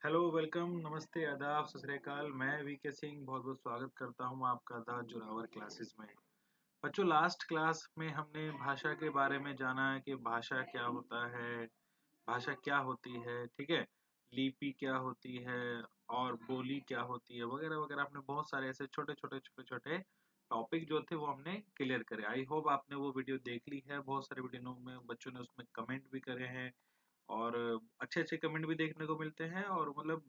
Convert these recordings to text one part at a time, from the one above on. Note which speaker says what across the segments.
Speaker 1: Hello, welcome, नमस्ते, आदाब, सत श्री अकाल। मैं वीके सिंह बहुत बहुत स्वागत करता हूं आपका द जोरावर क्लासेस में। बच्चों, लास्ट क्लास में हमने भाषा के बारे में जाना है कि भाषा क्या होता है, भाषा क्या होती है, ठीक है, लिपि क्या होती है और बोली क्या होती है, वगैरह वगैरह। आपने बहुत सारे ऐसे छोटे छोटे छोटे छोटे टॉपिक जो थे वो हमने क्लियर करे। आई होप आपने वो वीडियो देख ली है। बहुत सारे वीडियो में बच्चों ने उसमें कमेंट भी करे हैं और अच्छे-अच्छे कमेंट भी देखने को मिलते हैं और मतलब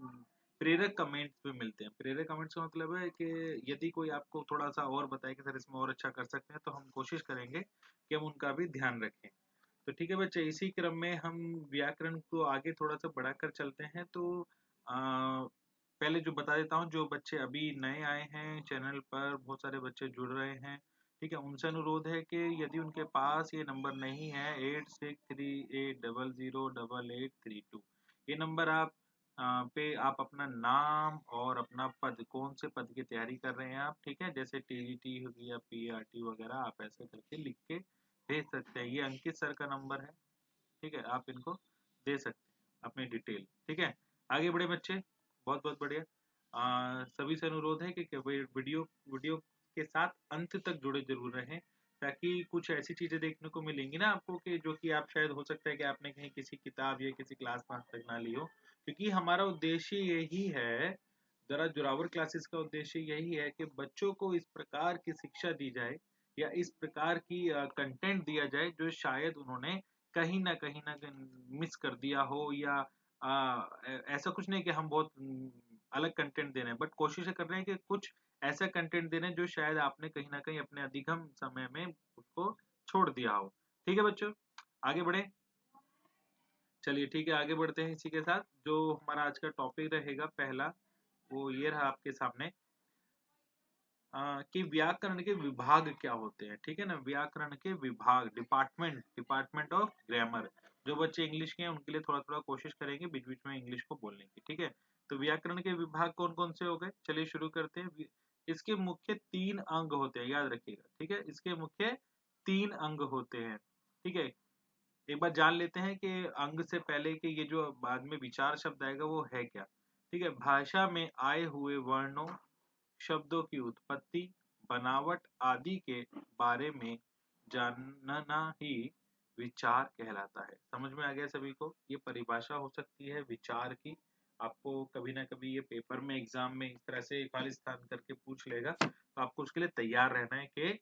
Speaker 1: प्रेरक कमेंट्स भी मिलते हैं। प्रेरक कमेंट्स का मतलब है कि यदि कोई आपको थोड़ा-सा और बताए कि सर इसमें और अच्छा कर सकते हैं, तो हम कोशिश करेंगे कि हम उनका भी ध्यान रखें। तो ठीक है बच्चे, इसी क्रम में हम व्याकरण को आगे थोड़ा-सा बढ़ाकर चलते हैं। तो पहले जो बता देता हूँ, जो बच्चे अभी नए आए हैं चैनल पर, बहुत सारे बच्चे जुड़ रहे हैं, ठीक है, उनसे अनुरोध है कि यदि उनके पास ये नंबर नहीं है 8638008832, ये नंबर पे आप अपना नाम और अपना पद, कौन से पद की तैयारी कर रहे हैं आप, ठीक है, जैसे टीजीटी हो गया, पीआरटी वगैरह, आप ऐसे करके लिख के भेज सकते हैं। ये अंकित सर का नंबर है, ठीक है, आप इनको दे सकते हैं अपनी डिटेल, ठीक है। आगे बढ़े बच्चे, बहुत बहुत बढ़िया। सभी से अनुरोध है कि वीडियो वीडियो के साथ अंत तक जुड़े जरूर रहें, ताकि कुछ ऐसी चीजें देखने को मिलेंगी ना आपको कि जो कि आप शायद, हो सकता है कि आपने कहीं किसी किताब या किसी क्लास में आज तक ना ली हो, क्योंकि हमारा उद्देश्य यही है, जरा जोरावर क्लासेस का उद्देश्य यही है कि बच्चों को इस प्रकार की शिक्षा दी जाए या इस प्रकार की कंटेंट दिया जाए जो शायद उन्होंने कहीं ना कहीं मिस कर दिया हो, या ऐसा कुछ नहीं कि हम बहुत अलग कंटेंट दे रहे हैं, बट कोशिश कर रहे हैं कि कुछ ऐसा कंटेंट दे रहे हैं जो शायद आपने कहीं ना कहीं अपने अधिगम समय में उसको छोड़ दिया हो। ठीक है बच्चों, आगे बढ़े। चलिए ठीक है, आगे बढ़ते हैं। इसी के साथ जो हमारा आज का टॉपिक रहेगा पहला, वो ये रहा आपके सामने, कि व्याकरण के विभाग क्या होते हैं, ठीक है ना। व्याकरण के विभाग, डिपार्टमेंट, डिपार्टमेंट ऑफ ग्रामर। जो बच्चे इंग्लिश के हैं उनके लिए थोड़ा थोड़ा कोशिश करेंगे बीच बीच में इंग्लिश को बोलने की, ठीक है। तो व्याकरण के विभाग कौन कौन से हो गए, चलिए शुरू करते हैं। इसके मुख्य 3 अंग होते हैं, याद रखिएगा, ठीक है। इसके मुख्य 3 अंग होते हैं, ठीक है। एक बार जान लेते हैं कि अंग से पहले कि ये जो बाद में विचार शब्द आएगा वो है क्या, ठीक है। भाषा में आए हुए वर्णों, शब्दों की उत्पत्ति, बनावट आदि के बारे में जानना ही विचार कहलाता है। समझ में आ गया सभी को। ये परिभाषा हो सकती है विचार की। आपको कभी ना कभी ये पेपर में, एग्जाम में इस तरह से खालिस्तान करके पूछ लेगा, तो आपको उसके लिए तैयार रहना है कि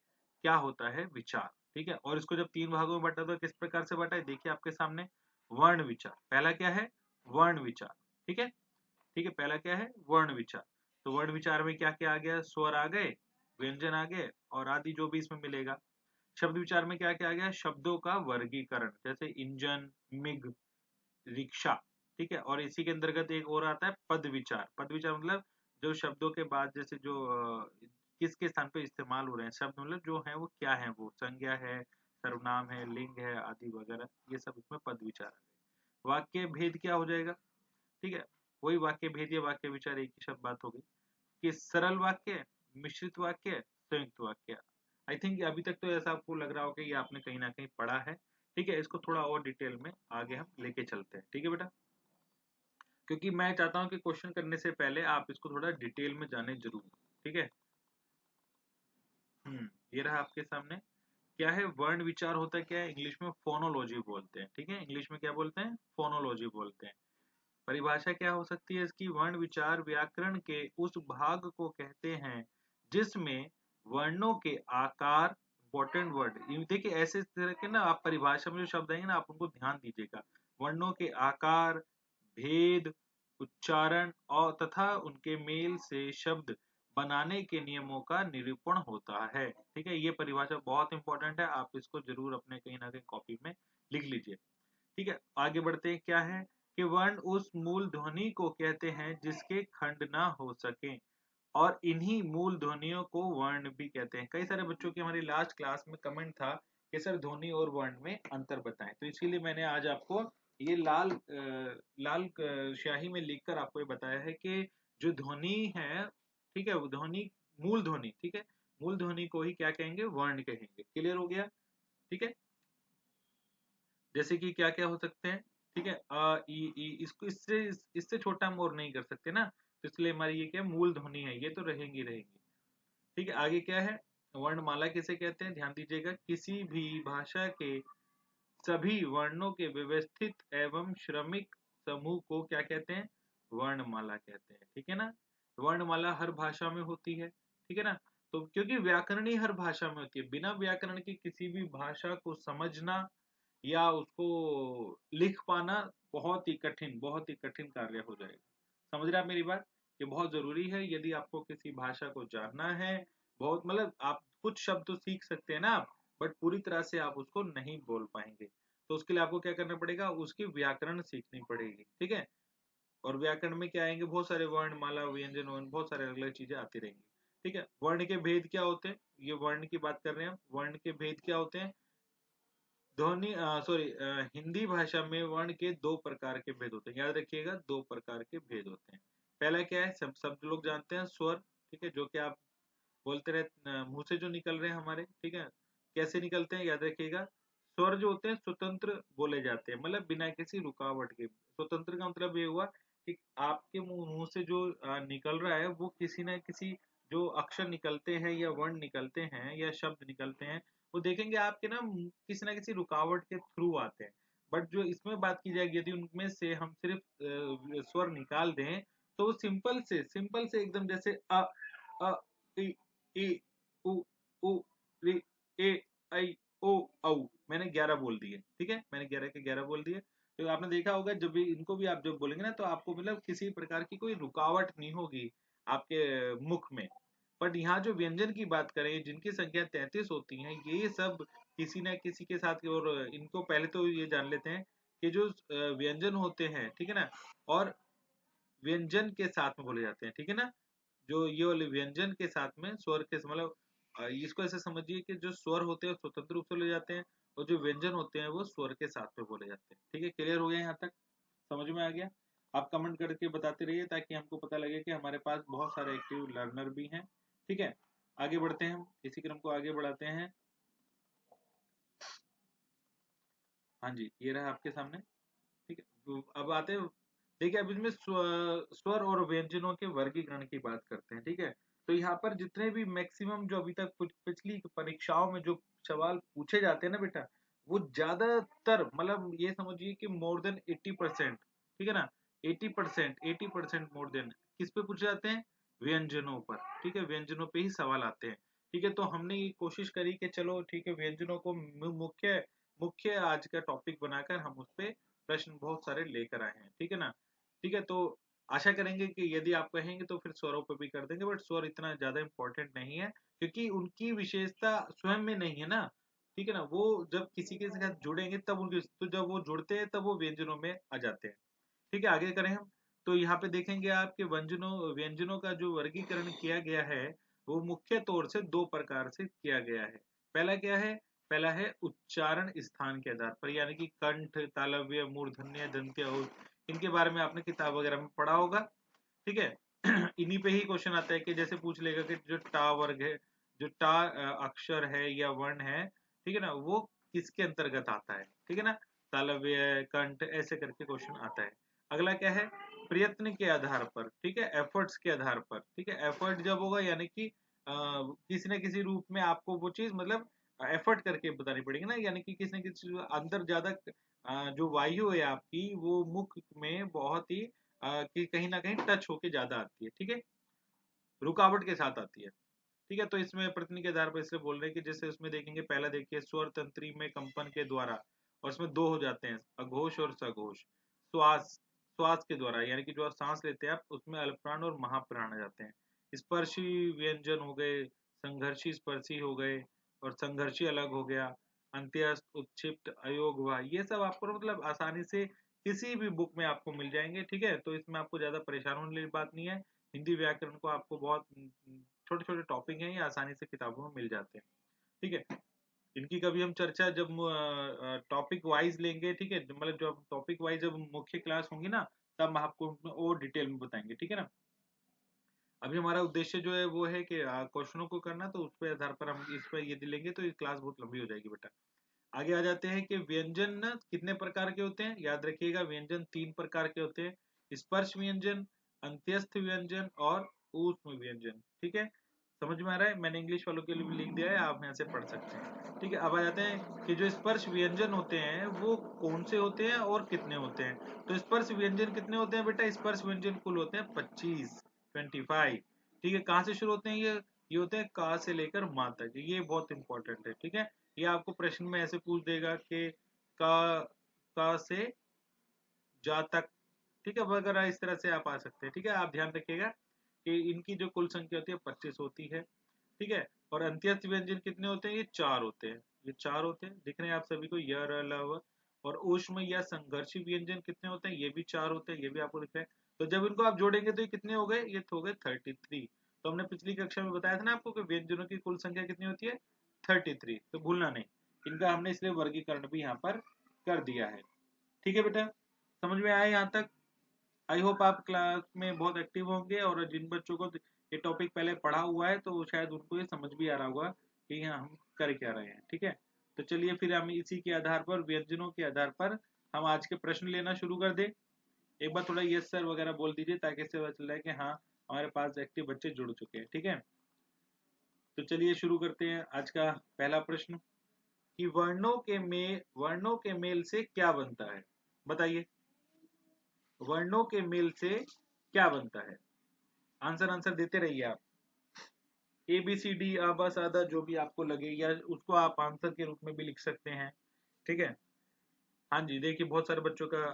Speaker 1: क्या होता है विचार, ठीक है। और इसको जब 3 भागों में बांटा तो किस प्रकार से बांटा है, देखिए आपके सामने। वर्ण विचार पहला क्या है, वर्ण विचार, ठीक है, ठीक है। पहला क्या है, वर्ण विचार। तो वर्ण विचार में क्या क्या आ गया, स्वर आ गए, व्यंजन आ गए और आदि जो भी इसमें मिलेगा। शब्द विचार में क्या क्या आ गया, शब्दों का वर्गीकरण, जैसे इंजन, मिग, रिक्शा, ठीक है। और इसी के अंतर्गत एक और आता है पद विचार। पद विचार मतलब जो शब्दों के बाद, जैसे जो किसके स्थान पे इस्तेमाल हो रहे हैं शब्द, मतलब जो है वो क्या है, वो संज्ञा है, सर्वनाम है, लिंग है, आदि वगैरह, ये सब इसमें पद विचार आ गए। वाक्य भेद क्या हो जाएगा, ठीक है, वही वाक्य भेद या वाक्य विचार एक ही शब्द बात हो गई कि सरल वाक्य, मिश्रित वाक्य, संयुक्त वाक्य। आई थिंक अभी तक तो ऐसा आपको लग रहा होगा कि ये आपने कहीं ना कहीं पढ़ा है, ठीक है। इसको थोड़ा और डिटेल में आगे हम लेके चलते हैं, ठीक है बेटा, क्योंकि मैं चाहता हूँ कि क्वेश्चन करने से पहले आप इसको थोड़ा डिटेल में जाने जरूर, ठीक है। ये रहा आपके सामने। क्या है वर्ण विचार, होता है क्या है, इंग्लिश में फोनोलॉजी बोलते हैं, ठीक है, इंग्लिश में क्या बोलते हैं, फोनोलॉजी बोलते हैं। परिभाषा क्या हो सकती है इसकी, वर्ण विचार व्याकरण के उस भाग को कहते हैं जिसमें वर्णों के आकार, इंपॉर्टेंट वर्ड, देखिए ऐसे तरह के ना, आप परिभाषा में जो शब्द आएंगे ना आप उनको ध्यान दीजिएगा। वर्णों के आकार, भेद, उच्चारण और तथा उनके मेल से शब्द बनाने के नियमों का निरूपण होता है, ठीक है। ये परिभाषा बहुत इंपॉर्टेंट है, आप इसको जरूर अपने कहीं ना कहीं कॉपी में लिख लीजिए, ठीक है। आगे बढ़ते हैं। क्या है कि वर्ण उस मूल ध्वनि को कहते हैं जिसके खंड ना हो सके, और इन्हीं मूल ध्वनियों को वर्ण भी कहते हैं। कई सारे बच्चों की हमारी लास्ट क्लास में कमेंट था कि सर ध्वनि और वर्ण में अंतर बताएं, तो इसीलिए मैंने आज आपको ये लाल स्याही में लिखकर आपको ये बताया है कि जो ध्वनि है, ठीक है, वो ध्वनि, मूल ध्वनि, ठीक है, मूल ध्वनि को ही क्या कहेंगे, वर्ण कहेंगे। क्लियर हो गया, ठीक है। जैसे कि क्या क्या हो सकते हैं, ठीक है, अ ई ई इसको इससे इससे छोटा हम और नहीं कर सकते ना, तो इसलिए हमारी ये क्या मूल ध्वनि है, ये तो रहेंगी रहेंगी। ठीक है, आगे क्या है, वर्णमाला किसे कहते हैं, ध्यान दीजिएगा, किसी भी भाषा के सभी वर्णों के व्यवस्थित एवं श्रमिक समूह को क्या कहते हैं, वर्णमाला कहते हैं। ठीक है ना, वर्णमाला हर भाषा में होती है, ठीक है ना, तो क्योंकि व्याकरण ही हर भाषा में होती है, बिना व्याकरण की किसी भी भाषा को समझना या उसको लिख पाना बहुत ही कठिन कार्य हो जाएगा। समझ रहे आप मेरी बात, ये बहुत जरूरी है, यदि आपको किसी भाषा को जानना है, बहुत मतलब आप कुछ शब्द तो सीख सकते हैं ना आप, बट पूरी तरह से आप उसको नहीं बोल पाएंगे, तो उसके लिए आपको क्या करना पड़ेगा, उसकी व्याकरण सीखनी पड़ेगी। ठीक है, और व्याकरण में क्या आएंगे, बहुत सारे वर्ण, माला, व्यंजन, वर्ण, बहुत सारे अलग अलग चीजें आती रहेंगी। ठीक है, वर्ण के भेद क्या होते हैं, ये वर्ण की बात कर रहे हैं हम, वर्ण के भेद क्या होते हैं, ध्वनि सॉरी हिंदी भाषा में वर्ण के दो प्रकार के भेद होते हैं, याद रखिएगा, दो प्रकार के भेद होते हैं। पहला क्या है, सब लोग जानते हैं, स्वर। ठीक है, जो कि आप बोलते रहे मुंह से जो निकल रहे हैं हमारे, ठीक है, कैसे निकलते हैं, याद रखिएगा, स्वर जो होते हैं स्वतंत्र बोले जाते हैं, मतलब बिना किसी रुकावट के। स्वतंत्र का मतलब ये हुआ कि आपके मुंह से जो निकल रहा है वो किसी ना किसी, जो अक्षर निकलते हैं या वर्ण निकलते हैं या शब्द निकलते हैं, वो देखेंगे आपके किसी ना किसी रुकावट के थ्रू आते हैं। बट जो इसमें बात की जाएगी, यदि उनमें से हम सिर्फ स्वर निकाल दें, तो सिंपल से एकदम जैसे अ इ ई उ उ रि ए ऐ ओ औ, मैंने 11 बोल दिए। ठीक है, मैंने 11 के 11 बोल दिए। तो आपने देखा होगा, जब भी इनको भी आप जब बोलेंगे ना, तो आपको मतलब किसी प्रकार की कोई रुकावट नहीं होगी आपके मुख में। बट यहाँ जो व्यंजन की बात करें, जिनकी संख्या 33 होती है, ये सब किसी न किसी के साथ, और इनको पहले तो ये जान लेते हैं कि जो व्यंजन होते हैं, ठीक है ना, और व्यंजन के साथ में बोले जाते हैं। ठीक है ना, जो ये वाले व्यंजन के साथ में स्वर के मतलब इसको ऐसे समझिए कि जो स्वर होते हैं स्वतंत्र रूप से ले जाते हैं, और जो व्यंजन होते हैं वो स्वर के साथ में बोले जाते हैं। ठीक है, क्लियर हो गया यहाँ तक, समझ में आ गया। आप कमेंट करके बताते रहिए, ताकि हमको पता लगे कि हमारे पास बहुत सारे एक्टिव लर्नर भी हैं। ठीक है, आगे बढ़ते हैं, हम इसी क्रम को आगे बढ़ाते हैं। हाँ जी, ये रहा आपके सामने। ठीक है, तो अब आते हैं, देखिए अब इसमें स्वर और व्यंजनों के वर्गीकरण की बात करते हैं। ठीक है, तो यहाँ पर जितने भी मैक्सिमम जो अभी तक पिछली परीक्षाओं में जो सवाल पूछे जाते हैं ना बेटा, वो ज्यादातर मतलब ये समझिए कि मोर देन 80%, ठीक है ना, 80% मोर देन किस पे पूछे जाते हैं, व्यंजनों पर। ठीक है, व्यंजनों पे ही सवाल आते हैं। ठीक है, तो हमने ये कोशिश करी कि चलो ठीक है, व्यंजनों को मुख्य मुख्य आज का टॉपिक बनाकर हम उस पे प्रश्न बहुत सारे लेकर आए हैं। ठीक है ना, ठीक है, तो आशा करेंगे कि यदि आप कहेंगे तो फिर स्वरों पे भी कर देंगे, बट स्वर इतना ज्यादा इंपॉर्टेंट नहीं है, क्योंकि उनकी विशेषता स्वयं में नहीं है ना। ठीक है ना, वो जब किसी के साथ जुड़ेंगे तब उनकी, तो जब वो जुड़ते हैं तब वो व्यंजनों में आ जाते हैं। ठीक है, आगे करें हम, तो यहाँ पे देखेंगे आपके व्यंजनों व्यंजनों का जो वर्गीकरण किया गया है, वो मुख्य तौर से दो प्रकार से किया गया है। पहला क्या है, पहला है उच्चारण स्थान के आधार पर, यानी कि कंठ, तालव्य, मूर्धन्य, दंत्य, और इनके बारे में आपने किताब वगैरह में पढ़ा होगा। ठीक है, इन्हीं पे ही क्वेश्चन आता है कि जैसे पूछ लेगा कि जो टा वर्ग है, जो टा अक्षर है या वर्ण है, ठीक है ना, वो किसके अंतर्गत आता है। ठीक है ना, तालव्य, कंठ, ऐसे करके क्वेश्चन आता है। अगला क्या है, प्रयत्न के आधार पर, ठीक है, एफर्ट्स के आधार पर। ठीक है, एफर्ट जब होगा यानी कि किसी न किसी रूप में आपको वो चीज मतलब एफर्ट करके बतानी पड़ेगी ना, यानी कि किसी न किसी अंदर ज्यादा जो वायु है आपकी, वो मुख में बहुत ही कि कहीं ना कहीं टच होके ज्यादा आती है। ठीक है, रुकावट के साथ आती है। ठीक है, तो इसमें प्रश्न के आधार पर इसलिए बोल रहे हैं कि जैसे उसमें देखेंगे, पहला देखिए, स्वर तंत्री में कंपन के द्वारा, और इसमें दो हो जाते हैं, अघोष और सघोष। श्वास, श्वास के द्वारा, यानी कि जो आप सांस लेते हैं आप, उसमें अल्पप्राण और महाप्राण आ जाते हैं। स्पर्शी व्यंजन हो गए, संघर्षी स्पर्शी हो गए, और संघर्षी अलग हो गया, अंत्यस्थ, उत्क्षिप्त, अयोगवा, ये सब आपको मतलब आसानी से किसी भी बुक में आपको मिल जाएंगे। ठीक है, तो इसमें आपको ज्यादा परेशान होने वाली बात नहीं है। हिंदी व्याकरण को आपको बहुत छोटे छोटे टॉपिक हैं, ये आसानी से किताबों में मिल जाते हैं। ठीक है, इनकी कभी हम चर्चा जब टॉपिक वाइज लेंगे, ठीक है, मतलब जब टॉपिक वाइज जब मुख्य क्लास होंगी ना, तब हम आपको और डिटेल में बताएंगे। ठीक है ना, अभी हमारा उद्देश्य जो है वो है कि क्वेश्चनों को करना, तो उस पे आधार पर हम इस पर यदि लेंगे तो ये क्लास बहुत लंबी हो जाएगी बेटा। आगे आ जाते हैं कि व्यंजन ना कितने प्रकार के होते हैं, याद रखिएगा व्यंजन 3 प्रकार के होते हैं, स्पर्श व्यंजन, अंत्यस्थ व्यंजन और ऊष्म व्यंजन। ठीक है, समझ में आ रहा है? मैंने इंग्लिश वालों के लिए भी लिख दिया है, आप यहाँ से पढ़ सकते हैं। ठीक है, अब आ जाते हैं कि जो स्पर्श व्यंजन होते हैं वो कौन से होते हैं और कितने होते हैं। तो स्पर्श व्यंजन कितने होते हैं बेटा? स्पर्श व्यंजन कुल होते हैं 25। ठीक है, कहाँ से शुरू होते हैं ये होते हैं का से लेकर मा तक। ये बहुत इंपॉर्टेंट है। ठीक है, ये आपको प्रश्न में ऐसे पूछ देगा कि का से जा तक। ठीक है, वगैरह इस तरह से आप आ सकते हैं। ठीक है, आप ध्यान रखिएगा कि इनकी जो कुल संख्या होती है 25 होती है। ठीक है, और अंत्यस्थ व्यंजन कितने होते हैं? ये 4 होते हैं। ये 4 होते हैं, दिख रहे हैं आप सभी को, य र ल व। और ऊष्म या संघर्षी व्यंजन कितने होते हैं? ये भी 4 होते हैं, ये भी आपको दिख रहा है। तो जब इनको आप जोड़ेंगे तो ये कितने हो गए? ये हो गए 33। तो हमने पिछली कक्षा में बताया था ना आपको कि व्यंजनों की कुल संख्या कितनी होती है? 33। तो भूलना नहीं, इनका हमने इसलिए वर्गीकरण भी यहाँ पर कर दिया है। ठीक है बेटा, समझ में आया यहाँ तक? आई होप आप क्लास में बहुत एक्टिव होंगे, और जिन बच्चों को ये टॉपिक पहले पढ़ा हुआ है तो शायद उनको ये समझ भी आ रहा होगा कि यहाँ हम कर क्या रहे हैं। ठीक है, तो चलिए फिर हम इसी के आधार पर, व्यंजनों के आधार पर हम आज के प्रश्न लेना शुरू कर दें। एक बार थोड़ा यस सर वगैरह बोल दीजिए ताकि इससे पता चल रहा है कि हाँ हमारे पास एक्टिव बच्चे जुड़ चुके हैं। ठीक है, तो चलिए शुरू करते हैं आज का पहला प्रश्न कि वर्णों के मेल से क्या बनता है? बताइए, वर्णों के मेल से क्या बनता है? आंसर देते रहिए आप। ए बी सी डी आबा सादा जो भी आपको लगे, या उसको आप आंसर के रूप में भी लिख सकते हैं। ठीक है, हाँ जी, देखिए बहुत सारे बच्चों का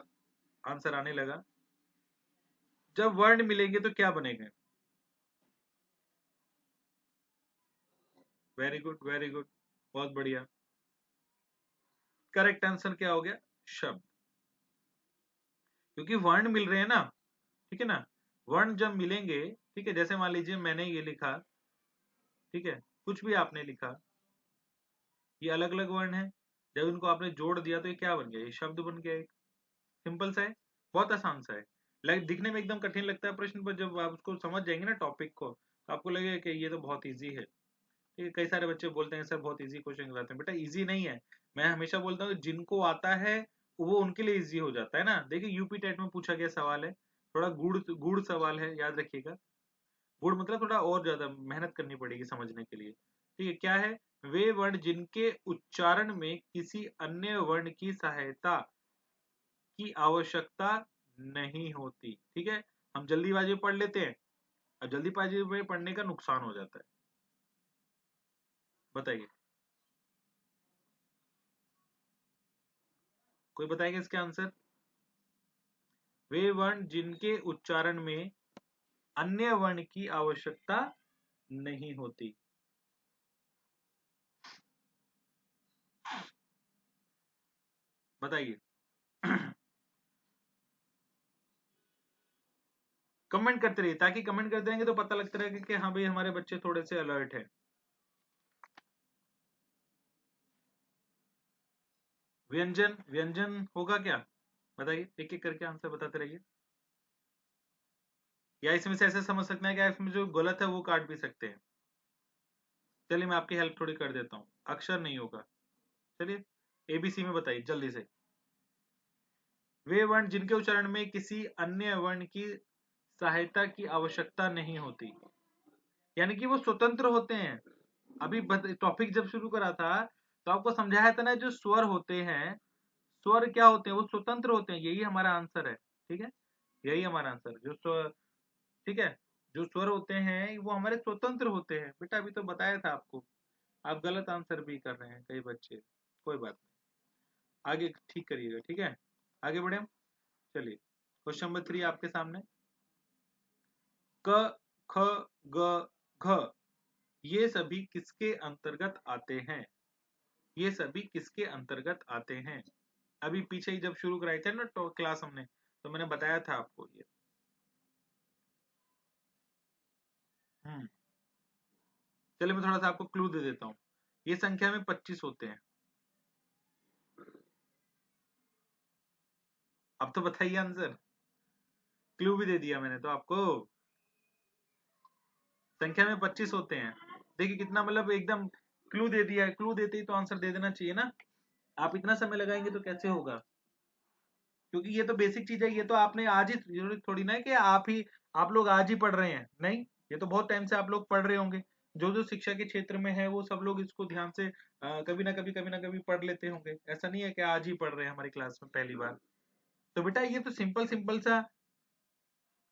Speaker 1: आंसर आने लगा। जब वर्ण मिलेंगे तो क्या बनेगा? वेरी गुड, वेरी गुड, बहुत बढ़िया। करेक्ट आंसर क्या हो गया? शब्द। क्योंकि वर्ण मिल रहे हैं ना। ठीक है ना, वर्ण जब मिलेंगे, ठीक है, जैसे मान लीजिए मैंने ये लिखा, ठीक है, कुछ भी आपने लिखा, ये अलग अलग वर्ण है, जब इनको आपने जोड़ दिया तो ये क्या बन गया? ये शब्द बन गया एक। सिंपल सा है, बहुत आसान सा है। दिखने में एकदम कठिन लगता है प्रश्न, पर जब आप उसको समझ जाएंगे ना टॉपिक को, तो आपको लगेगा कि ये तो बहुत इजी है। ठीक है, कई सारे बच्चे बोलते हैं सर बहुत इजी क्वेश्चन कराते हैं, बेटा इजी नहीं है। मैं हमेशा बोलता हूँ जिनको आता है वो उनके लिए इजी हो जाता है ना। देखिए यूपी टेट में पूछा गया सवाल है, थोड़ा गुड़ गुड़ सवाल है, याद रखिएगा। गुड़ मतलब थोड़ा और ज्यादा मेहनत करनी पड़ेगी समझने के लिए। ठीक है, क्या है? वे वर्ण जिनके उच्चारण में किसी अन्य वर्ण की सहायता की आवश्यकता नहीं होती। ठीक है, हम जल्दीबाजी में पढ़ लेते हैं, और जल्दीबाजी में पढ़ने का नुकसान हो जाता है। बताइए, कोई बताएगा इसके आंसर? वे वर्ण जिनके उच्चारण में अन्य वर्ण की आवश्यकता नहीं होती। बताइए। कमेंट करते रहिए, ताकि कमेंट करते रहेंगे तो पता लगता रहेगा कि हाँ भाई हमारे बच्चे थोड़े से अलर्ट है। व्यंजन, व्यंजन होगा क्या? बताइए, एक एक करके आंसर बताते रहिए। या इसमें से ऐसे समझ सकते हैं कि इसमें जो गलत है वो काट भी सकते हैं। चलिए मैं आपकी हेल्प थोड़ी कर देता हूँ, अक्षर नहीं होगा। चलिए एबीसी में बताइए जल्दी से। वे वर्ण जिनके उच्चारण में किसी अन्य वर्ण की सहायता की आवश्यकता नहीं होती, यानी कि वो स्वतंत्र होते हैं। अभी टॉपिक जब शुरू करा था तो आपको समझाया था ना, जो स्वर होते हैं, स्वर क्या होते हैं? वो स्वतंत्र होते हैं, यही हमारा आंसर है। ठीक है, यही हमारा आंसर, जो स्वर, ठीक है, जो स्वर होते हैं वो हमारे स्वतंत्र होते हैं। बेटा अभी तो बताया था आपको, आप गलत आंसर भी कर रहे हैं कई बच्चे। कोई बात नहीं, आगे ठीक करिएगा। ठीक है, आगे बढ़े हम। चलिए क्वेश्चन नंबर 3 आपके सामने। क, ख, ग, घ, ये सभी किसके अंतर्गत आते हैं? ये सभी किसके अंतर्गत आते हैं? अभी पीछे ही जब शुरू कराए थे ना तो क्लास हमने, तो मैंने बताया था आपको ये। हम्म, चलिए मैं थोड़ा सा आपको क्लू दे देता हूँ। ये संख्या में 25 होते हैं। अब तो बताइए आंसर, क्लू भी दे दिया मैंने तो आपको। संख्या में 25 होते हैं। देखिए कितना, मतलब एकदम क्लू दे दिया है, क्लू देते ही तो आंसर दे देना चाहिए ना। आप इतना समय लगाएंगे तो कैसे होगा? क्योंकि ये तो बेसिक चीज है, ये तो आपने आज ही, जरूरी थोड़ी ना है कि आप लोग आज ही पढ़ रहे हैं, नहीं, ये तो बहुत टाइम से आप लोग पढ़ रहे होंगे। जो जो शिक्षा के क्षेत्र में है वो सब लोग इसको ध्यान से कभी ना कभी पढ़ लेते होंगे। ऐसा नहीं है कि आज ही पढ़ रहे हैं हमारी क्लास में पहली बार। तो बेटा ये तो सिंपल सिंपल सा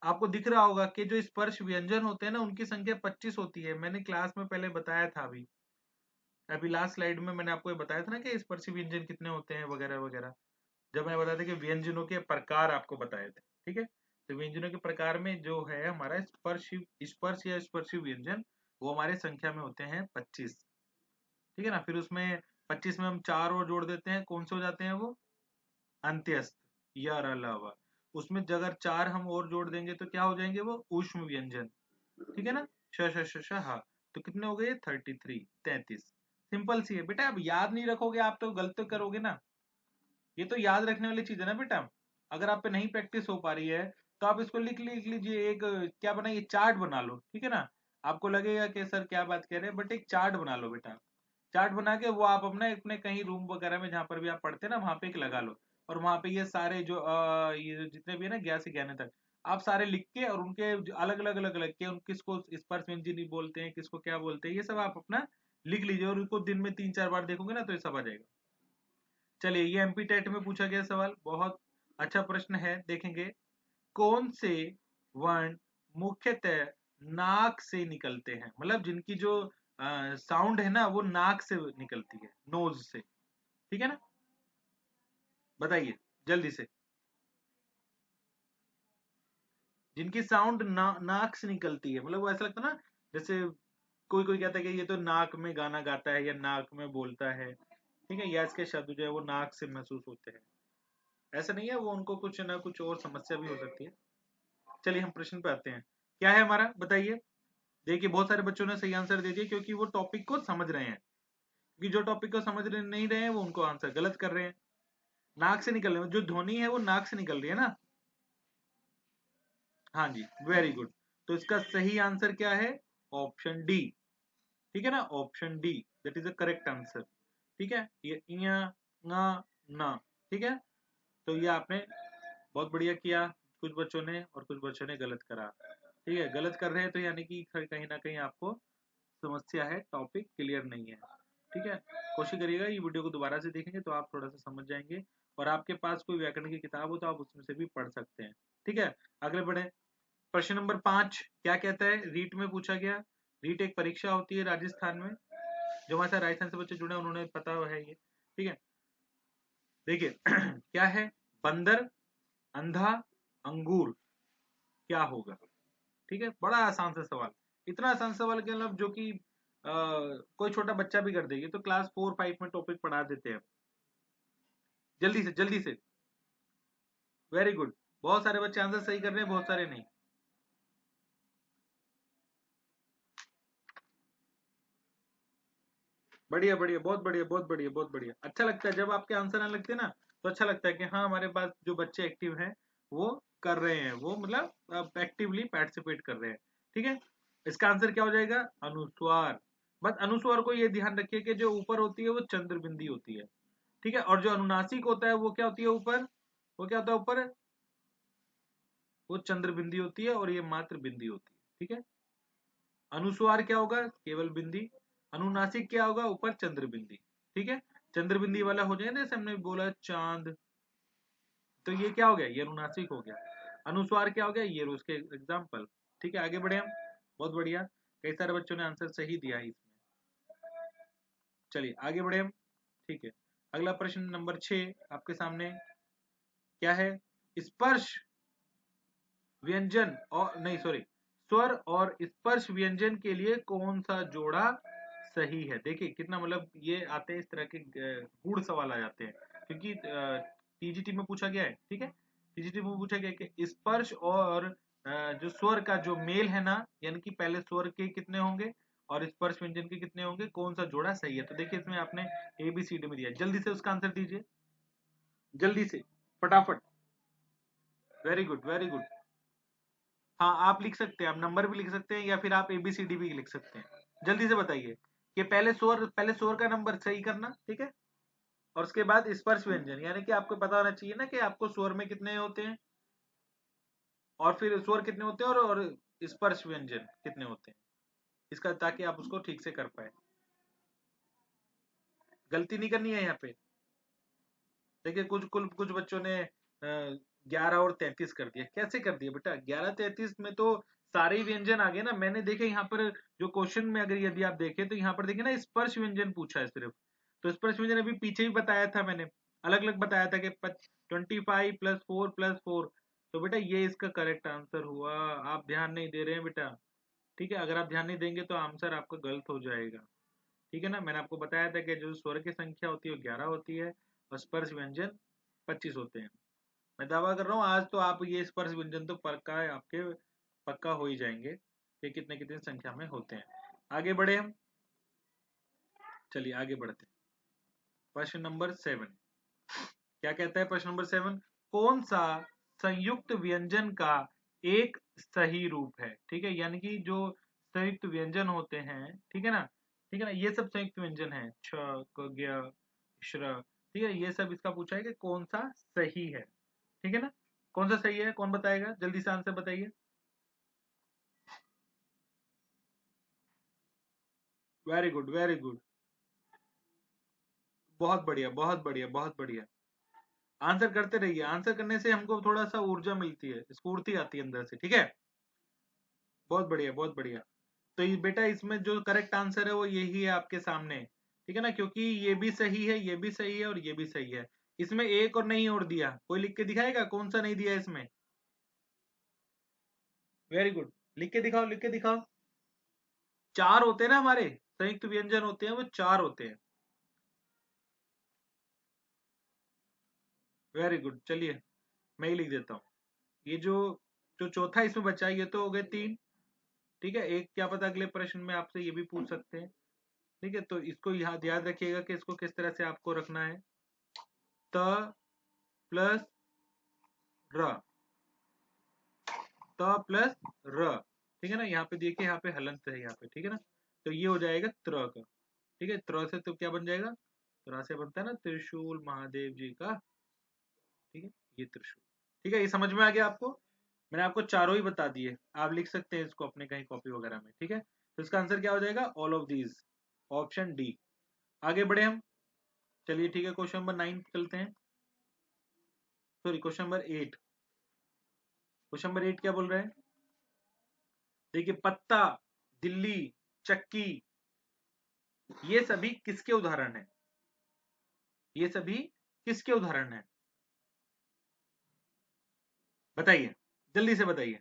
Speaker 1: आपको दिख रहा होगा कि जो स्पर्श व्यंजन होते हैं ना उनकी संख्या 25 होती है। मैंने क्लास में पहले बताया था, अभी अभी लास्ट स्लाइड में मैंने आपको ये बताया था ना कि स्पर्शी व्यंजन कितने होते हैं वगैरह वगैरह। जब मैंने बताया था कि व्यंजनों के प्रकार आपको बताए थे, ठीक है। तो व्यंजनों के प्रकार में जो है हमारा स्पर्श स्पर्श या स्पर्शी व्यंजन, वो हमारे संख्या में होते हैं 25, ठीक है ना। फिर उसमें 25 में हम 4 और जोड़ देते हैं, कौन से हो जाते हैं वो? अंत्यस्थ या अलावा। उसमें अगर 4 हम और जोड़ देंगे तो क्या हो जाएंगे वो? ऊष्म व्यंजन, ठीक है ना। श श श श हा। तो कितने हो गए? 33, 33। सिंपल सी है बेटा, अब याद नहीं रखोगे आप तो गलत करोगे ना। ये तो याद रखने वाली चीज है ना बेटा। अगर आप पे नहीं प्रैक्टिस हो पा रही है तो आप इसको लिख लीजिए, एक क्या बनाइए, चार्ट बना लो, ठीक है ना। आपको लगेगा कि सर क्या बात कह रहे हैं, बट एक चार्ट बना लो बेटा। चार्ट बना के वो आप अपने अपने कहीं रूम वगैरह में जहाँ पर भी आप पढ़ते हैं ना, वहां पे एक लगा लो। और वहां पे ये सारे जो ये जितने भी है ना 11 से 11 तक, आप सारे लिख के, और उनके अलग अलग अलग अलग के उन किसको स्पर्श व्यंजनी बोलते हैं, किसको क्या बोलते हैं, ये सब आप अपना लिख लीजिए। और उनको दिन में 3-4 बार देखोगे ना तो ये सब आ जाएगा। चलिए, ये एमपी टेट में पूछा गया सवाल, बहुत अच्छा प्रश्न है, देखेंगे। कौन से वर्ण मुख्यतः नाक से निकलते हैं, मतलब जिनकी जो साउंड है ना वो नाक से निकलती है, नोज से, ठीक है ना। बताइए जल्दी से। जिनकी साउंड नाक से निकलती है, मतलब वो ऐसा लगता है ना, जैसे कोई कोई कहता है कि ये तो नाक में गाना गाता है या नाक में बोलता है, ठीक है, या इसके शब्द जो है वो नाक से महसूस होते हैं। ऐसा नहीं है, वो उनको कुछ ना कुछ और समस्या भी हो सकती है। चलिए हम प्रश्न पे आते हैं, क्या है हमारा, बताइए। देखिए बहुत सारे बच्चों ने सही आंसर दे दिया, क्योंकि वो टॉपिक को समझ रहे हैं। क्योंकि जो टॉपिक को समझ रहे नहीं रहे हैं वो उनको आंसर गलत कर रहे हैं। नाक से निकल रहे हैं, जो ध्वनि है वो नाक से निकल रही है ना। हाँ जी, वेरी गुड। तो इसका सही आंसर क्या है? ऑप्शन डी, ठीक है ना, option D, that is the correct answer. ठीक है, ये इया ना ना, ठीक है। तो ये आपने बहुत बढ़िया किया, कुछ बच्चों ने और कुछ बच्चों ने गलत करा, ठीक है। गलत कर रहे हैं तो यानी कि कहीं ना कहीं आपको समस्या है, टॉपिक क्लियर नहीं है, ठीक है। कोशिश करिएगा ये वीडियो को दोबारा से देखेंगे तो आप थोड़ा सा समझ जाएंगे। और आपके पास कोई व्याकरण की किताब हो तो आप उसमें से भी पढ़ सकते हैं, ठीक है। अगले बढ़े, प्रश्न नंबर 5 क्या कहता है, रीट में पूछा गया। रीट एक परीक्षा होती है राजस्थान में, जो हमारे साथ राजस्थान से बच्चे जुड़े हैं उन्होंने पता है ये, ठीक है। देखिए क्या है, बंदर, अंधा, अंगूर, क्या होगा? ठीक है, बड़ा आसान सा सवाल। इतना आसान सवाल के मतलब जो कि कोई छोटा बच्चा भी कर देगी, तो क्लास 4-5 में टॉपिक पढ़ा देते हैं। जल्दी से जल्दी से, वेरी गुड। बहुत सारे बच्चे आंसर सही कर रहे हैं, बहुत सारे नहीं। बढ़िया बढ़िया, बहुत बढ़िया बहुत बढ़िया बहुत बढ़िया। अच्छा लगता है जब आपके आंसर आने लगते हैं ना, तो अच्छा लगता है कि हाँ हमारे पास जो बच्चे एक्टिव हैं वो कर रहे हैं, वो मतलब एक्टिवली पार्टिसिपेट कर रहे हैं, ठीक है। इसका आंसर क्या हो जाएगा? अनुस्वार। बस अनुस्वार को ये ध्यान रखिए कि जो ऊपर होती है वो चंद्र बिंदी होती है, ठीक है। और जो अनुनासिक होता है वो क्या होती है ऊपर, वो क्या होता है ऊपर? वो चंद्र बिंदी होती है और ये मात्र बिंदी होती है, ठीक है। अनुस्वार क्या होगा? केवल बिंदी। अनुनासिक क्या होगा? ऊपर चंद्र बिंदी, ठीक है। चंद्र बिंदी वाला हो जाए, जैसे हमने बोला चांद, तो ये क्या हो गया? ये अनुनासिक हो गया। अनुस्वार क्या हो गया? ये उसके एग्जाम्पल, ठीक है। आगे बढ़े हम, बहुत बढ़िया, कई सारे बच्चों ने आंसर सही दिया है इसमें। चलिए आगे बढ़े हम, ठीक है। अगला प्रश्न नंबर 6 आपके सामने क्या है, स्पर्श व्यंजन और नहीं सॉरी स्वर और स्पर्श व्यंजन के लिए कौन सा जोड़ा सही है? देखिए कितना मतलब ये आते हैं इस तरह के गूढ़ सवाल आ जाते हैं, क्योंकि टीजीटी में पूछा गया है, ठीक है। टीजीटी में पूछा गया कि स्पर्श और जो स्वर का जो मेल है ना, यानी कि पहले स्वर के कितने होंगे और स्पर्श व्यंजन के कितने होंगे, कौन सा जोड़ा सही है? तो देखिए इसमें आपने एबीसीडी में दिया, जल्दी से उसका आंसर दीजिए, जल्दी से, फटाफट। Very good very good. हाँ आप लिख सकते हैं, आप नंबर भी लिख सकते हैं या फिर आप एबीसीडी भी लिख सकते हैं। जल्दी से बताइए कि पहले स्वर का नंबर सही करना, ठीक है। और उसके बाद स्पर्श व्यंजन, यानी कि आपको पता होना चाहिए ना कि आपको स्वर में कितने होते हैं, और फिर स्वर कितने होते हैं, और स्पर्श व्यंजन कितने होते हैं, इसका, ताकि आप उसको ठीक से कर पाए। गलती नहीं करनी है यहाँ पे। देखिए कुछ बच्चों ने 11 और 33 कर दिया। कैसे कर दिया बेटा? 11-33 में तो सारे ही व्यंजन आ गए ना। मैंने देखे यहाँ पर जो क्वेश्चन में, अगर यदि आप देखें तो यहाँ पर देखिए ना, स्पर्श व्यंजन पूछा है सिर्फ। तो स्पर्श व्यंजन अभी पीछे ही बताया था मैंने, अलग अलग बताया था कि 25 + 4 + 4। तो बेटा ये इसका करेक्ट आंसर हुआ। आप ध्यान नहीं दे रहे हैं बेटा, ठीक है। अगर आप ध्यान नहीं देंगे तो आंसर आपका गलत हो जाएगा, ठीक है ना। मैंने आपको बताया था कि जो स्वर की संख्या होती है वो 11 होती है, और स्पर्श व्यंजन 25 होते हैं। मैं दावा कर रहा हूँ आज तो आप ये स्पर्श व्यंजन तो पक्का है आपके, पक्का हो ही जाएंगे कि कितने कितने संख्या में होते हैं। आगे बढ़े हम, चलिए आगे बढ़ते हैं। प्रश्न नंबर 7 क्या कहता है? प्रश्न नंबर 7, कौन सा संयुक्त व्यंजन का एक सही रूप है? ठीक है, यानी कि जो संयुक्त व्यंजन होते हैं, ठीक है ना, ठीक है ना, ये सब संयुक्त व्यंजन है, छ, क, ज्ञ, श्र, ठीक है, ये सब इसका पूछा है कि कौन सा सही है, ठीक है ना। कौन सा सही है, कौन बताएगा? जल्दी से आंसर बताइए। वेरी गुड, वेरी गुड, बहुत बढ़िया, बहुत बढ़िया, बहुत बढ़िया। आंसर करते रहिए, आंसर करने से हमको थोड़ा सा ऊर्जा मिलती है, स्फूर्ति आती है अंदर से, ठीक है। बहुत बढ़िया, बहुत बढ़िया। तो ये बेटा इसमें जो करेक्ट आंसर है वो यही है आपके सामने, ठीक है ना, क्योंकि ये भी सही है, ये भी सही है, और ये भी सही है। इसमें एक और नहीं और दिया, कोई लिख के दिखाएगा कौन सा नहीं दिया इसमें? वेरी गुड, लिख के दिखाओ, लिख के दिखाओ। चार होते हैं ना हमारे संयुक्त व्यंजन होते हैं, वो चार होते हैं। वेरी गुड, चलिए मैं ही लिख देता हूँ। ये जो जो चौथा इसमें बचा है, ये तो हो गए 3, ठीक है। एक क्या पता अगले प्रश्न में आपसे ये भी पूछ सकते हैं, ठीक है। तो इसको याद रखिएगा कि इसको किस तरह से आपको रखना है। त प्लस र, त प्लस र, ठीक है ना। यहाँ पे देखिए, यहाँ पे हलंत है यहाँ पे, ठीक है ना। तो ये हो जाएगा त्र का, ठीक है। त्र से तो क्या बन जाएगा? त्र से बनता है ना त्रिशूल महादेव जी का, ठीक है, ये त्रिशूल, ठीक है। ये समझ में आ गया आपको? मैंने आपको चारों ही बता दिए, आप लिख सकते हैं इसको अपने कहीं कॉपी वगैरह में, ठीक है। तो इसका आंसर क्या हो जाएगा? All of these, option D. आगे बढ़े हम, चलिए ठीक है, क्वेश्चन नंबर 9 चलते हैं। Sorry, question number 8। Question number 8 क्या बोल रहे हैं? देखिए, पत्ता, दिल्ली, चक्की, ये सभी किसके उदाहरण हैं? ये सभी किसके उदाहरण हैं? बताइए, जल्दी से बताइए।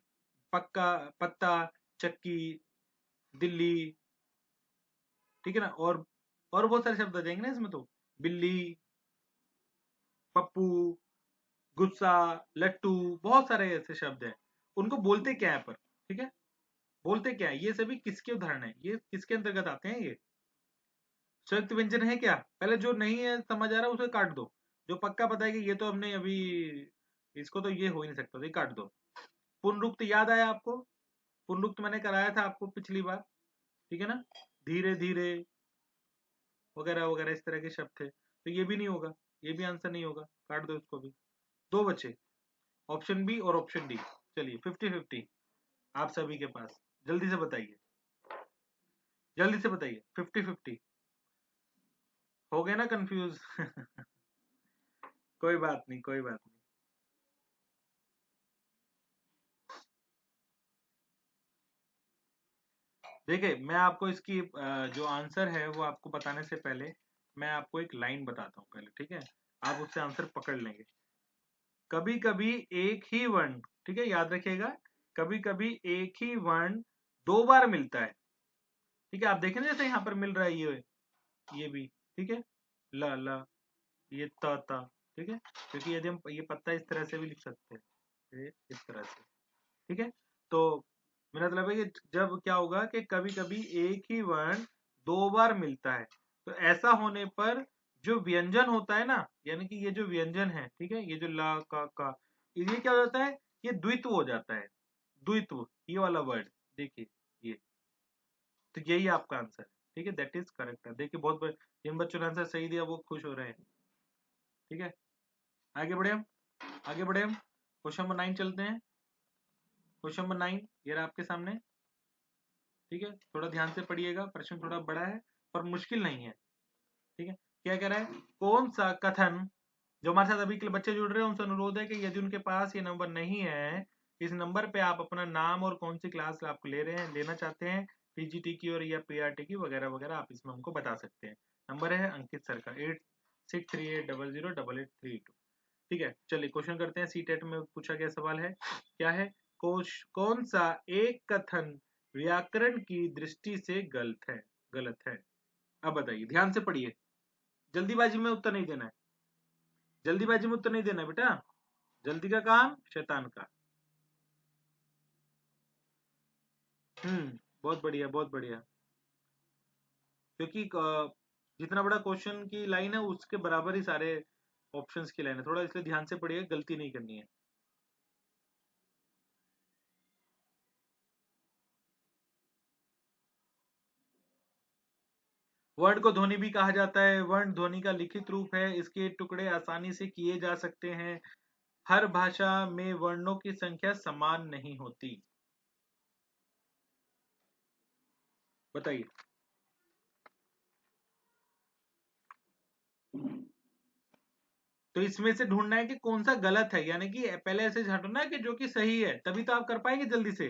Speaker 1: पक्का, पत्ता, चक्की, दिल्ली, ठीक है ना, और बहुत सारे शब्द आ जाएंगे ना इसमें तो। बिल्ली, पप्पू, गुस्सा, लट्टू, बहुत सारे ऐसे शब्द हैं। उनको बोलते क्या है पर, ठीक है, बोलते क्या है? ये सभी किसके उदाहरण है? ये किसके अंतर्गत आते हैं? ये संयुक्त व्यंजन है क्या? पहले जो नहीं है समझ आ रहा उसे काट दो। जो पक्का पता है कि ये तो हमने अभी, इसको तो ये हो ही नहीं सकता, तो ये काट दो। पुनरुक्त याद आया आपको? पुनरुक्त मैंने कराया था आपको पिछली बार, ठीक है ना। धीरे धीरे वगैरह वगैरह इस तरह के शब्द थे, तो ये भी नहीं होगा, ये भी आंसर नहीं होगा, काट दो इसको भी। दो बचे, ऑप्शन बी और ऑप्शन डी। चलिए 50-50 आप सभी के पास, जल्दी से बताइए, जल्दी से बताइए। 50-50 हो गए ना कंफ्यूज? कोई बात नहीं, कोई बात नहीं। देखिए, मैं आपको इसकी जो आंसर है वो आपको बताने से पहले मैं आपको एक लाइन बताता हूँ पहले, ठीक है। आप उससे आंसर पकड़ लेंगे। कभी कभी एक ही वर्ण, ठीक है, याद रखिएगा, कभी कभी एक ही वर्ण दो बार मिलता है, ठीक है। आप देखें ना, जैसे यहाँ पर मिल रहा है ये भी, ठीक है, ल ल, ये त, ठीक है। क्योंकि यदि हम ये पत्ता इस तरह से भी लिख सकते हैं, ये इस तरह से, ठीक है। तो मेरा मतलब है कि जब क्या होगा कि कभी कभी एक ही वर्ण दो बार मिलता है, तो ऐसा होने पर जो व्यंजन होता है ना, यानी कि ये जो व्यंजन है, ठीक है, ये जो ला का, ये क्या हो जाता है? ये द्वित्व हो जाता है, द्वित्व, ये वाला वर्ड, देखिए ये। तो यही आपका आंसर है, ठीक है, दैट इज करेक्ट है। देखिए बहुत जिन बच्चों ने आंसर सही दिया वो खुश हो रहे हैं, ठीक है, आगे बढ़े हम, आगे बढ़े हम। क्वेश्चन नंबर 9 चलते हैं। क्वेश्चन नंबर 9 ये रहा आपके सामने। ठीक है, थोड़ा ध्यान से पढ़िएगा, प्रश्न थोड़ा बड़ा है पर मुश्किल नहीं है। ठीक है, क्या कह रहा है, कौन सा कथन, जो हमारे साथ अभी के बच्चे जुड़ रहे हैं उनसे अनुरोध है कि यदि उनके पास ये नंबर नहीं है, इस नंबर पे आप अपना नाम और कौन सी क्लास आप ले रहे हैं, लेना चाहते हैं, पीजीटी की और या पीआरटी की वगैरह वगैरह, आप इसमें हमको बता सकते हैं। नंबर है अंकित सर का 8638008832। ठीक है, चलिए क्वेश्चन करते हैं। सीटेट में पूछा गया सवाल है, क्या है, कौन सा एक कथन व्याकरण की दृष्टि से गलत है, गलत है। अब बताइए, ध्यान से पढ़िए, जल्दीबाजी में उत्तर नहीं देना है, जल्दीबाजी में उत्तर नहीं देना है बेटा, जल्दी का काम शैतान का। बहुत बढ़िया, बहुत बढ़िया। क्योंकि जितना बड़ा क्वेश्चन की लाइन है उसके बराबर ही सारे ऑप्शंस की लाइन है, थोड़ा इसलिए ध्यान से पढ़िए, गलती नहीं करनी है। वर्ण को ध्वनि भी कहा जाता है, वर्ण ध्वनि का लिखित रूप है, इसके टुकड़े आसानी से किए जा सकते हैं, हर भाषा में वर्णों की संख्या समान नहीं होती। बताइए। तो इसमें से ढूंढना है कि कौन सा गलत है, यानी कि पहले ऐसे हटना है कि जो कि सही है, तभी तो आप कर पाएंगे जल्दी से।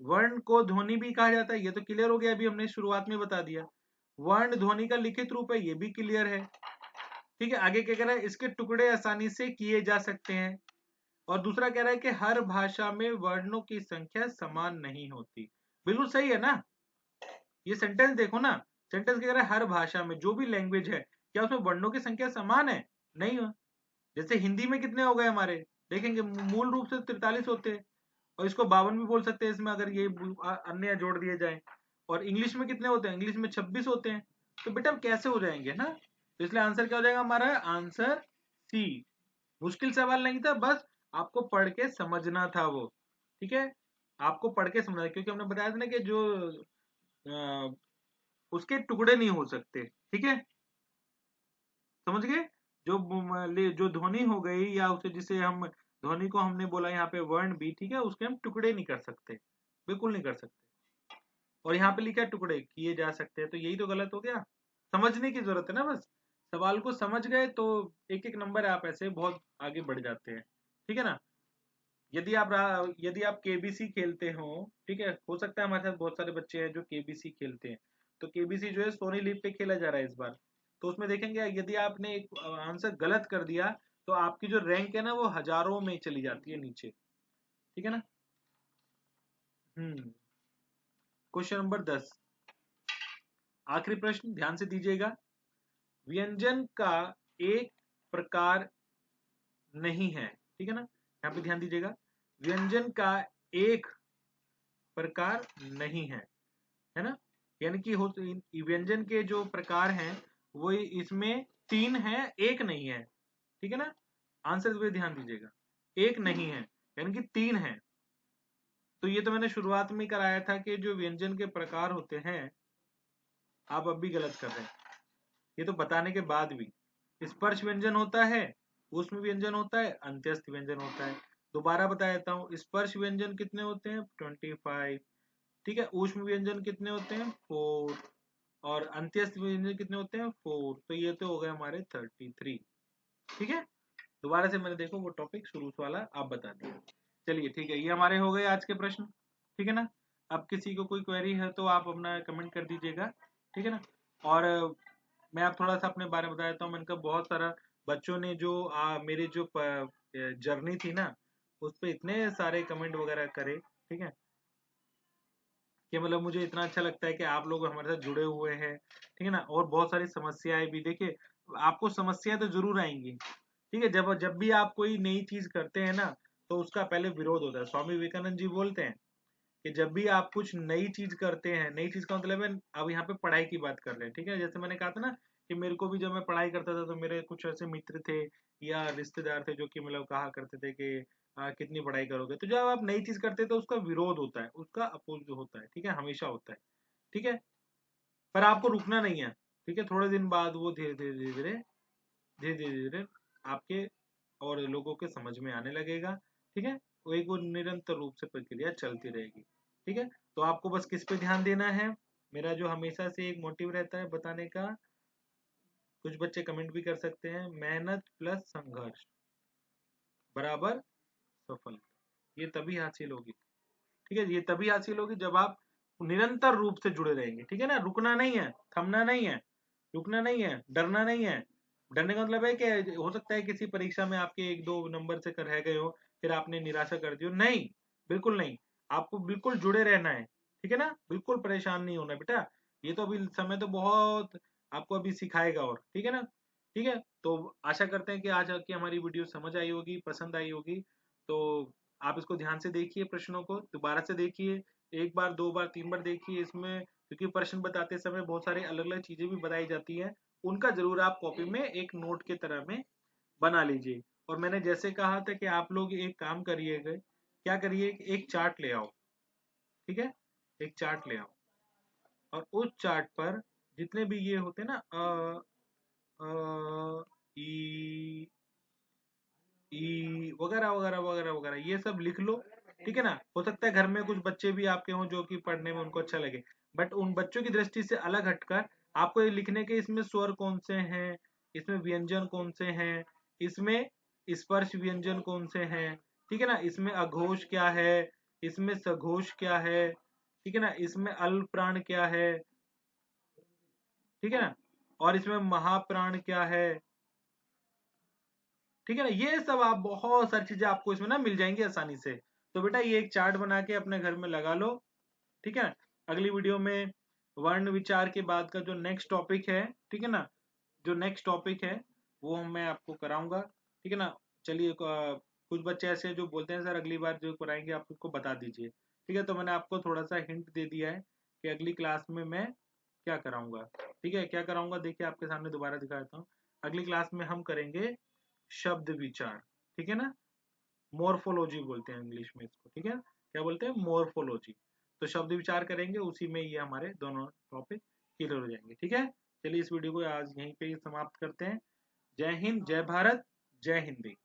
Speaker 1: वर्ण को ध्वनि भी कहा जाता है, ये तो क्लियर हो गया, अभी हमने शुरुआत में बता दिया। वर्ण ध्वनि का लिखित रूप है, ये भी क्लियर है। ठीक है, आगे क्या कह रहा है, इसके टुकड़े आसानी से किए जा सकते हैं, और दूसरा कह रहा है कि हर भाषा में वर्णों की संख्या समान नहीं होती। बिल्कुल सही है ना, ये सेंटेंस देखो ना, सेंटेंस कह रहा है हर भाषा में, जो भी लैंग्वेज है, क्या उसमें वर्णों की संख्या समान है? नहीं हो। जैसे हिंदी में कितने हो गए हमारे, देखेंगे मूल रूप से 43 होते हैं, और इसको 52 भी बोल सकते हैं इसमें, अगर ये अन्य जोड़ दिए जाए। और इंग्लिश में कितने होते हैं, इंग्लिश में 26 होते हैं। तो बेटा कैसे हो जाएंगे ना, तो इसलिए आंसर क्या हो जाएगा हमारा, आंसर सी। मुश्किल सवाल नहीं था, बस आपको पढ़ के समझना था वो। ठीक है, आपको पढ़ के समझना, क्योंकि हमने बताया था ना कि जो अ, उसके टुकड़े नहीं हो सकते। ठीक है, समझ गए, जो ध्वनि हो गई, या उसे जिसे हम ध्वनि को हमने बोला यहाँ पे वर्ण भी, ठीक है, उसके हम टुकड़े नहीं कर सकते, बिल्कुल नहीं कर सकते। और यहाँ पे लिखा है टुकड़े किए जा सकते हैं, तो यही तो गलत हो गया। समझने की जरूरत है ना, बस सवाल को समझ गए तो एक एक नंबर आप ऐसे बहुत आगे बढ़ जाते हैं। ठीक है ना, यदि आप केबीसी खेलते हो, ठीक है, हो सकता है हमारे साथ बहुत सारे बच्चे हैं जो केबीसी खेलते हैं, तो केबीसी जो है सोनी लिव पे खेला जा रहा है इस बार। तो उसमें देखेंगे यदि आपने एक आंसर गलत कर दिया, तो आपकी जो रैंक है ना वो हजारों में चली जाती है नीचे। ठीक है ना। हम्म क्वेश्चन नंबर 10, आखिरी प्रश्न, ध्यान से दीजिएगा। व्यंजन का एक प्रकार नहीं है, ठीक है ना, यहाँ पे ध्यान दीजिएगा, व्यंजन का एक प्रकार नहीं है ना, यानी कि व्यंजन के जो प्रकार हैं वो इसमें 3 है, एक नहीं है। ठीक है ना, आंसर पे ध्यान दीजिएगा, एक नहीं है यानी कि 3 है। तो ये तो मैंने शुरुआत में कराया था कि जो व्यंजन के प्रकार होते हैं, आप अब भी गलत कर रहे हैं, ये तो बताने के बाद भी। स्पर्श व्यंजन होता है, ऊष्म व्यंजन होता है, अंत्यस्थ व्यंजन होता है। दोबारा बता देता हूँ, स्पर्श व्यंजन कितने होते हैं, 25। ठीक है, ऊष्म व्यंजन कितने होते हैं, 4। और अंत्यस्थ व्यंजन कितने होते हैं, 4। तो ये तो हो गए हमारे 33। ठीक है, दोबारा से मैंने देखो वो टॉपिक शुरू वाला आप बता दिया। चलिए ठीक है, ये हमारे हो गए आज के प्रश्न। ठीक है ना, अब किसी को कोई क्वेरी है तो आप अपना कमेंट कर दीजिएगा। ठीक है ना, और मैं आप थोड़ा सा अपने बारे में बता देता हूँ। मैंने कहा बहुत सारा बच्चों ने जो मेरे जो जर्नी थी ना, उस पर इतने सारे कमेंट वगैरह करे। ठीक है, कि मतलब मुझे इतना अच्छा लगता है कि आप लोग हमारे साथ जुड़े हुए हैं। ठीक है ना, और बहुत सारी समस्याएं भी, देखिए आपको समस्याएं तो जरूर आएंगी। ठीक है, जब जब भी आप कोई नई चीज करते हैं ना, तो उसका पहले विरोध होता है। स्वामी विवेकानंद जी बोलते हैं कि जब भी आप कुछ नई चीज करते हैं, नई चीज का मतलब है, अब यहाँ पे पढ़ाई की बात कर रहे हैं। ठीक है, जैसे मैंने कहा था ना कि मेरे को भी जब मैं पढ़ाई करता था तो मेरे कुछ ऐसे मित्र थे या रिश्तेदार थे जो कि मतलब कहा करते थे कि कितनी पढ़ाई करोगे। तो जब आप नई चीज करते हैं तो उसका विरोध होता है, उसका अपोज होता है। ठीक है, हमेशा होता है। ठीक है, पर आपको रुकना नहीं है। ठीक है, थोड़े दिन बाद वो धीरे धीरे धीरे धीरे धीरे धीरे धीरे आपके और लोगों के समझ में आने लगेगा। ठीक है, वो एक वो निरंतर रूप से प्रक्रिया चलती रहेगी। ठीक है, तो आपको बस किस पे ध्यान देना है, मेरा जो हमेशा से एक मोटिव रहता है बताने का, कुछ बच्चे कमेंट भी कर सकते हैं, मेहनत प्लस संघर्ष बराबर सफलता। ये तभी हासिल होगी। ठीक है, ये तभी हासिल होगी जब आप निरंतर रूप से जुड़े रहेंगे। ठीक है ना, रुकना नहीं है, थमना नहीं है, रुकना नहीं है, डरना नहीं है। डरने का मतलब है कि हो सकता है किसी परीक्षा में आपके 1-2 नंबर से रह गए हो, फिर आपने निराशा कर दी हो, नहीं, बिल्कुल नहीं। आपको बिल्कुल जुड़े रहना है। ठीक है ना, बिल्कुल परेशान नहीं होना बेटा। ये तो अभी समय तो बहुत आपको अभी सिखाएगा। और ठीक है ना, ठीक है, तो आशा करते हैं कि आज की हमारी वीडियो समझ आई होगी, पसंद आई होगी। तो आप इसको ध्यान से देखिए, प्रश्नों को दोबारा से देखिए, 1 बार 2 बार 3 बार देखिए इसमें, क्योंकि प्रश्न बताते समय बहुत सारे अलग अलग चीजें भी बताई जाती है, उनका जरूर आप कॉपी में एक नोट के तरह में बना लीजिए। और मैंने जैसे कहा था कि आप लोग एक काम करिएगा, क्या करिए, एक चार्ट ले आओ। ठीक है, एक चार्ट ले आओ, और उस चार्ट पर जितने भी ये होते हैं ना, अ, ई ई वगैरह वगैरह वगैरह वगैरह, ये सब लिख लो। ठीक है ना, हो सकता है घर में कुछ बच्चे भी आपके हों जो कि पढ़ने में उनको अच्छा लगे, बट उन बच्चों की दृष्टि से अलग हटकर आपको ये लिखने के, इसमें स्वर कौन से हैं, इसमें व्यंजन कौन से हैं, इसमें स्पर्श व्यंजन कौन से हैं, ठीक है ना, इसमें अघोष क्या है, इसमें सघोष क्या है, ठीक है ना, इसमें अल्प प्राण क्या है, ठीक है ना, और इसमें महाप्राण क्या है। ठीक है ना, ये सब आप बहुत सारी चीजें आपको इसमें ना मिल जाएंगी आसानी से। तो बेटा ये एक चार्ट बना के अपने घर में लगा लो। ठीक है, अगली वीडियो में वर्ण विचार के बाद का जो नेक्स्ट टॉपिक है, ठीक है ना, जो नेक्स्ट टॉपिक है वो मैं आपको कराऊंगा। ठीक है ना, चलिए, कुछ बच्चे ऐसे जो बोलते हैं सर अगली बार जो कराएंगे आप उसको बता दीजिए। ठीक है, तो मैंने आपको थोड़ा सा हिंट दे दिया है कि अगली क्लास में मैं क्या कराऊंगा। ठीक है, क्या कराऊंगा देखिए आपके सामने दोबारा दिखा देता हूँ। अगली क्लास में हम करेंगे शब्द विचार। ठीक है ना, मोर्फोलॉजी बोलते हैं इंग्लिश में इसको। ठीक है, क्या बोलते हैं, मोर्फोलॉजी। तो शब्द विचार करेंगे, उसी में ये हमारे दोनों टॉपिक क्लियर हो जाएंगे। ठीक है, चलिए इस वीडियो को आज यहीं पे समाप्त करते हैं। जय हिंद, जय भारत, जय हिंदी।